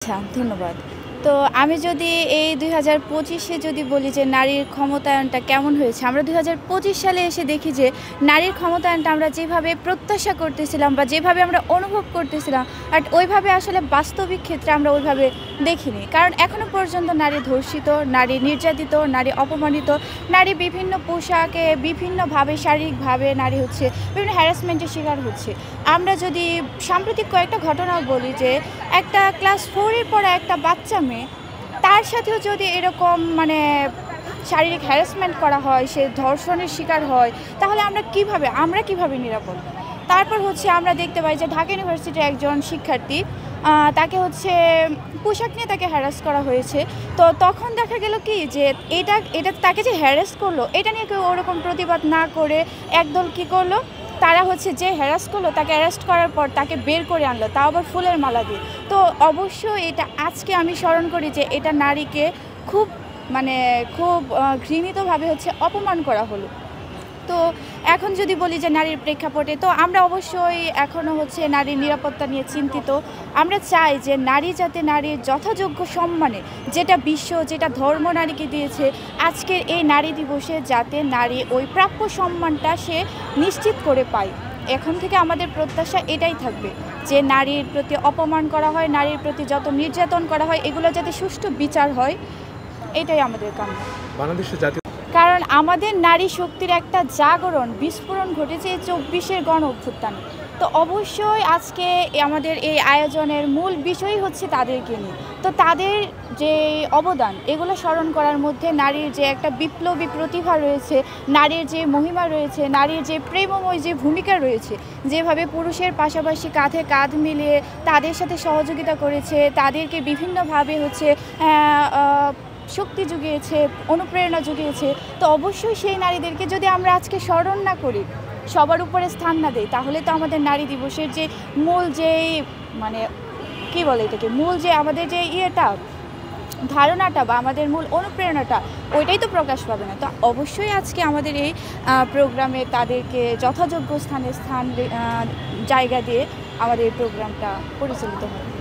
আচ্ছা, ধন্যবাদ। তো আমি যদি এই ২০২৫-এ যদি বলি যে নারীর ক্ষমতায়নটা কেমন হয়েছে, আমরা ২০২৫ সালে এসে দেখি যে নারীর ক্ষমতায়নটা আমরা যেভাবে প্রত্যাশা করতেছিলাম বা যেভাবে আমরা অনুভব করতেছিলাম, বাট ওইভাবে আসলে বাস্তবিক ক্ষেত্রে আমরা ওইভাবে দেখিনি। কারণ এখনো পর্যন্ত নারী ধর্ষিত, নারী নির্যাতিত, নারী অপমানিত, নারী বিভিন্ন পোশাকে বিভিন্নভাবে শারীরিকভাবে নারী হচ্ছে বিভিন্ন হ্যারাসমেন্টের শিকার হচ্ছে। আমরা যদি সাম্প্রতিক কয়েকটা ঘটনাও বলি যে একটা ক্লাস 4 এর পড়া একটা বাচ্চা মেয়ে, তার সাথেও যদি এরকম শারীরিক হ্যারাসমেন্ট করা হয়, সে ধর্ষণের শিকার হয়, তাহলে আমরা কিভাবে নিরাপদ? তারপর হচ্ছে আমরা দেখতে পাই যে ঢাকা ইউনিভার্সিটির একজন শিক্ষার্থী, তাকে হচ্ছে পোশাক নিয়ে তাকে হ্যারাস করা হয়েছে। তো তখন দেখা গেল কি যে এটা তাকে যে হ্যারাস করলো, এটা নিয়ে কেউ ওরকম প্রতিবাদ না করে একদল কী করলো, তারা হচ্ছে যে হ্যারাস করলো তাকে অ্যারেস্ট করার পর তাকে বের করে আনলো, তাও আবার ফুলের মালা দিয়ে। তো অবশ্যই এটা আজকে আমি স্মরণ করি যে এটা নারীকে খুব খুব ঘৃণিতভাবে হচ্ছে অপমান করা হলো। তো এখন যদি বলি যে নারীর প্রেক্ষাপটে, তো আমরা অবশ্যই এখনও হচ্ছে নারীর নিরাপত্তা নিয়ে চিন্তিত। আমরা চাই যে নারী যাতে নারীর যথাযোগ্য সম্মানে, যেটা ধর্ম নারীকে দিয়েছে, আজকের এই নারী দিবসে যাতে নারী ওই প্রাপ্য সম্মানটা সে নিশ্চিত করে পায়। এখন থেকে আমাদের প্রত্যাশা এটাই থাকবে যে নারীর প্রতি অপমান করা হয়, নারীর প্রতি যত নির্যাতন করা হয়, এগুলো যাতে সুষ্ঠু বিচার হয়, এটাই আমাদের কাম্য। বাংলাদেশের জাতীয় কারণ আমাদের নারী শক্তির একটা জাগরণ, বিস্ফোরণ ঘটেছে এই ২৪-এর গণ অভ্যুত্থানে। তো অবশ্যই আজকে আমাদের এই আয়োজনের মূল বিষয়ই হচ্ছে তাদেরকে নিয়ে। তো তাদের যে অবদান, এগুলো স্মরণ করার মধ্যে নারীর যে একটা বিপ্লবী প্রতিভা রয়েছে, নারীর যে মহিমা রয়েছে, নারীর যে প্রেমময় যে ভূমিকা রয়েছে, যেভাবে পুরুষের পাশাপাশি কাঁধে কাঁধ মিলিয়ে তাদের সাথে সহযোগিতা করেছে, তাদেরকে বিভিন্নভাবে হচ্ছে শক্তি জুগিয়েছে, অনুপ্রেরণা জুগিয়েছে। তো অবশ্যই সেই নারীদেরকে যদি আমরা আজকে স্মরণ না করি, সবার উপরে স্থান না দেই, তাহলে তো আমাদের নারী দিবসের যে মূল যেই কী বলে এটাকে, মূল যে আমাদের যে ধারণাটা বা আমাদের মূল অনুপ্রেরণাটা, ওইটাই তো প্রকাশ পাবে না। তো অবশ্যই আজকে আমাদের এই প্রোগ্রামে তাদেরকে যথাযোগ্য জায়গা দিয়ে আমাদের এই প্রোগ্রামটা পরিচালিত হবে।